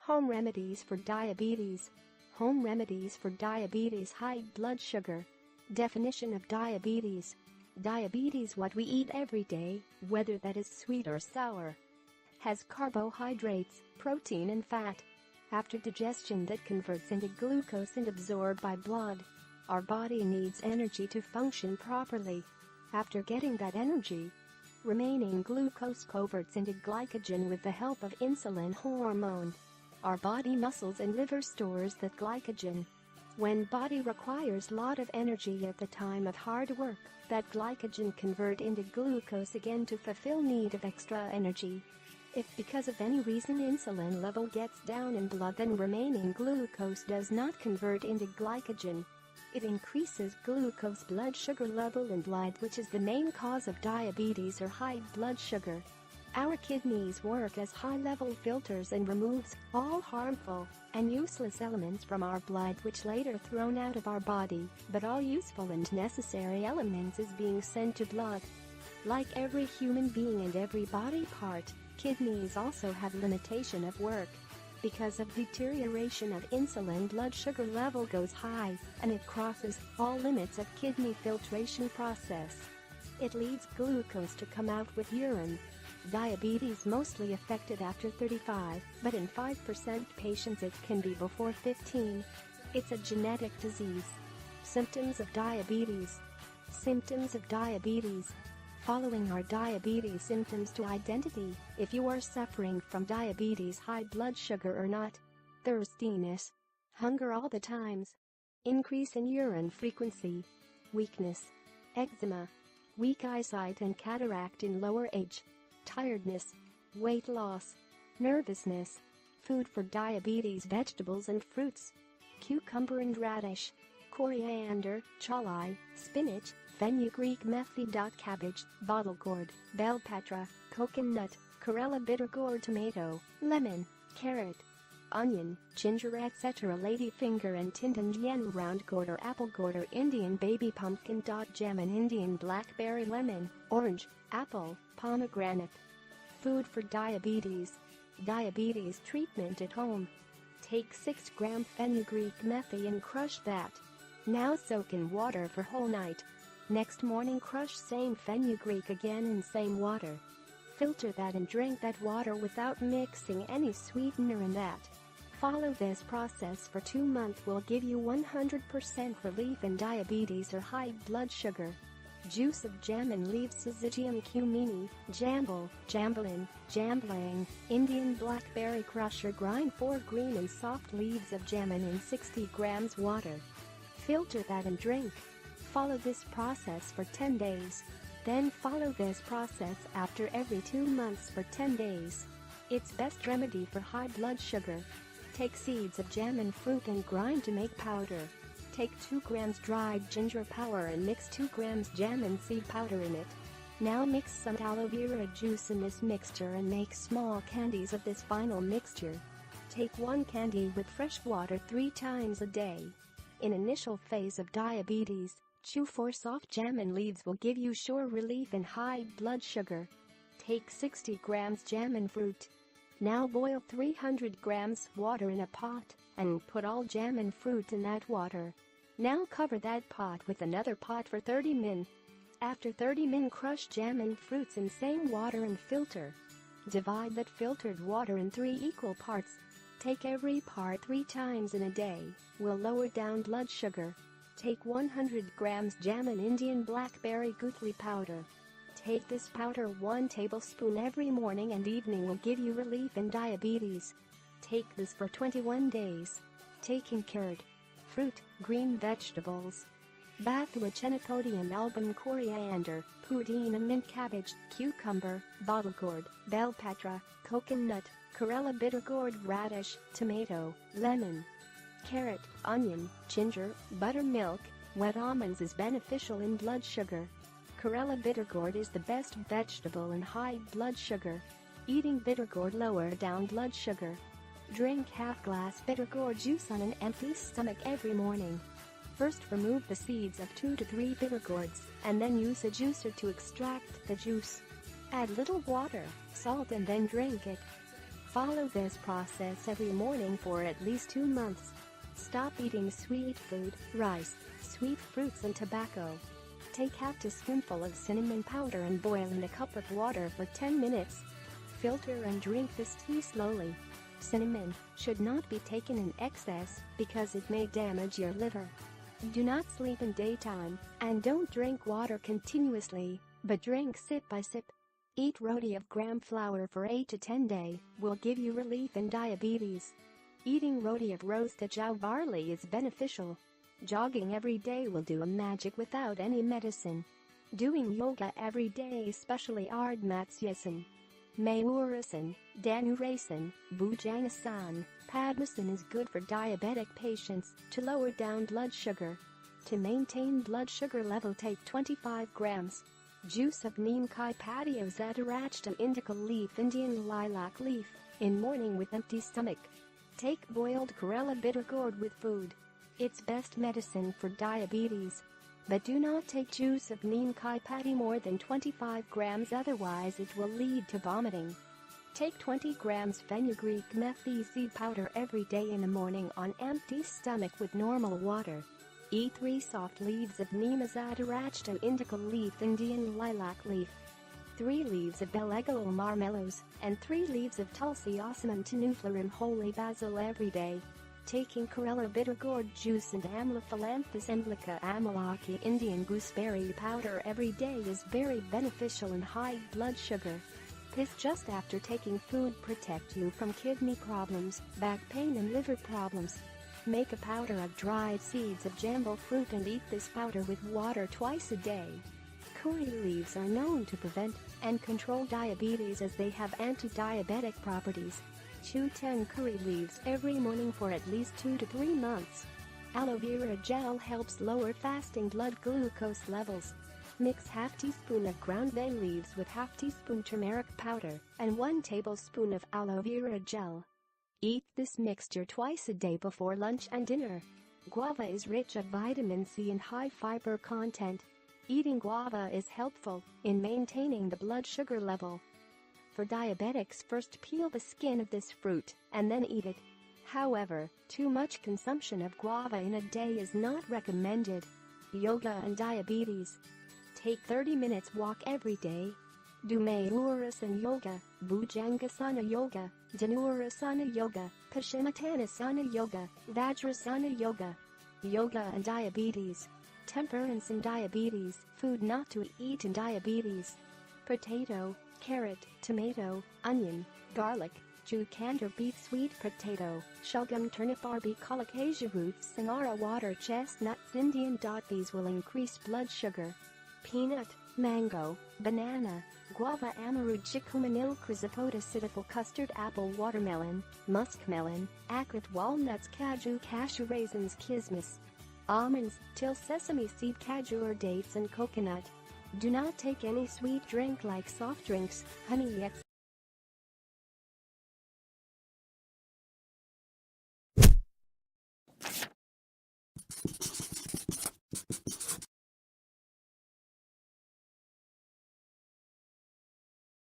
Home remedies for diabetes. Home remedies for diabetes. High blood sugar. Definition of diabetes. Diabetes, what we eat every day, whether that is sweet or sour, has carbohydrates, protein and fat. After digestion, that converts into glucose and absorbed by blood. Our body needs energy to function properly. After getting that energy, remaining glucose converts into glycogen with the help of insulin hormone. Our body, muscles and liver stores that glycogen. When body requires lot of energy at the time of hard work, that glycogen convert into glucose again to fulfill need of extra energy. If because of any reason insulin level gets down in blood, then remaining glucose does not convert into glycogen. It increases glucose blood sugar level in blood, which is the main cause of diabetes or high blood sugar. Our kidneys work as high-level filters and removes all harmful and useless elements from our blood, which later thrown out of our body, but all useful and necessary elements is being sent to blood. Like every human being and every body part, kidneys also have limitation of work. Because of deterioration of insulin, blood sugar level goes high, and it crosses all limits of kidney filtration process. It leads glucose to come out with urine. Diabetes mostly affected after 35, but in 5% patients it can be before 15. It's a genetic disease. Symptoms of diabetes. Symptoms of diabetes. Following are diabetes symptoms to identity if you are suffering from diabetes, high blood sugar or not. Thirstiness. Hunger all the times. Increase in urine frequency. Weakness. Eczema. Weak eyesight and cataract in lower age. Tiredness. Weight loss. Nervousness. Food for diabetes: vegetables and fruits. Cucumber and radish. Coriander, chalai, spinach, fenugreek, methy. Cabbage, bottle gourd, bell patra, coconut, Corella bitter gourd, tomato, lemon, carrot, onion, ginger etc. Ladyfinger and tintanjian, round gourd or apple gourd or Indian baby pumpkin. Jam and Indian blackberry, lemon, orange, apple, pomegranate. Food for diabetes. Diabetes treatment at home. Take 6 gram fenugreek methy and crush that. Now soak in water for whole night. Next morning crush same fenugreek again in same water. Filter that and drink that water without mixing any sweetener in that. Follow this process for 2 months, will give you 100% relief in diabetes or high blood sugar. Juice of jamun leaves, Syzygium cumini, jamble, jambalin, jamblang, Indian blackberry crusher. Grind 4 green and soft leaves of jamun in 60 grams water. Filter that and drink. Follow this process for 10 days. Then follow this process after every 2 months for 10 days. It's best remedy for high blood sugar. Take seeds of jamun fruit and grind to make powder. Take 2 grams dried ginger powder and mix 2 grams jamun seed powder in it. Now mix some aloe vera juice in this mixture and make small candies of this final mixture. Take 1 candy with fresh water 3 times a day. In initial phase of diabetes, chew 4 soft jamun leaves will give you sure relief in high blood sugar. Take 60 grams jamun fruit. Now boil 300 grams water in a pot and put all jamun fruit in that water. Now cover that pot with another pot for 30 min. After 30 min, crush jamun fruits in same water and filter. Divide that filtered water in 3 equal parts. Take every part 3 times in a day, will lower down blood sugar. Take 100 grams jamun Indian blackberry gutli powder. Take this powder 1 tablespoon every morning and evening, will give you relief in diabetes. Take this for 21 days. Taking carrot, fruit, green vegetables, bathua, chenopodium album, coriander, pudina, mint, cabbage, cucumber, bottle gourd, bell patra, coconut, Corella bitter gourd, radish, tomato, lemon, carrot, onion, ginger, buttermilk. Wet almonds is beneficial in blood sugar. Corella bitter gourd is the best vegetable in high blood sugar. Eating bitter gourd lower down blood sugar. Drink half glass bitter gourd juice on an empty stomach every morning. First remove the seeds of 2 to 3 bitter gourds, and then use a juicer to extract the juice. Add little water, salt and then drink it. Follow this process every morning for at least 2 months. Stop eating sweet food, rice, sweet fruits and tobacco. Take half a spoonful of cinnamon powder and boil in a cup of water for 10 minutes. Filter and drink this tea slowly. Cinnamon should not be taken in excess because it may damage your liver. Do not sleep in daytime, and don't drink water continuously, but drink sip by sip. Eat roti of gram flour for 8 to 10 days will give you relief in diabetes. Eating roti of roasted jow barley is beneficial. Jogging every day will do a magic without any medicine. Doing yoga every day, especially Ardmatyasan, Mayurasan, Dhanurasan, Bhujangasan, Padmasan, is good for diabetic patients to lower down blood sugar. To maintain blood sugar level, take 25 grams. Juice of neem kai patio zadarachta indica leaf Indian lilac leaf in morning with empty stomach. Take boiled Kerala bitter gourd with food. It's best medicine for diabetes. But do not take juice of neem kai patti more than 25 grams, otherwise it will lead to vomiting. Take 20 grams fenugreek methi seed powder every day in the morning on empty stomach with normal water. Eat 3 soft leaves of neem zadarachta indica leaf Indian lilac leaf, 3 leaves of belegol marmelos, and 3 leaves of tulsi osman tenuflarum holy basil every day. Taking Kerala bitter gourd juice and Amlophalanthus emblica amalaki Indian gooseberry powder every day is very beneficial in high blood sugar. This just after taking food protect you from kidney problems, back pain and liver problems. Make a powder of dried seeds of jambu fruit and eat this powder with water twice a day. Curry leaves are known to prevent and control diabetes as they have anti-diabetic properties. Chew 10 curry leaves every morning for at least 2 to 3 months. Aloe vera gel helps lower fasting blood glucose levels. Mix half teaspoon of ground bay leaves with half teaspoon turmeric powder and 1 tablespoon of aloe vera gel. Eat this mixture twice a day before lunch and dinner. Guava is rich of vitamin C and high fiber content. Eating guava is helpful in maintaining the blood sugar level. For diabetics, first peel the skin of this fruit and then eat it. However, too much consumption of guava in a day is not recommended. Yoga and diabetes. Take 30 minutes walk every day. Do Mayurasana yoga, Bhujangasana yoga, Dhanurasana yoga, Paschimottanasana yoga, Vajrasana yoga. Yoga and diabetes. Temperance in diabetes. Food not to eat in diabetes. Potato, carrot, tomato, onion, garlic, cucumber, beet, sweet potato, shulgam, turnip, arbi, colocasia roots, sangara, water chestnuts, Indian dot. These will increase blood sugar. Peanut, mango, banana, guava, amarud, chicomanil, chrysopoda, citifal, custard, apple, watermelon, muskmelon, acrid, walnuts, cashew, raisins, kismis, almonds, till, sesame seed, kaju or dates and coconut. Do not take any sweet drink like soft drinks, honey, etc.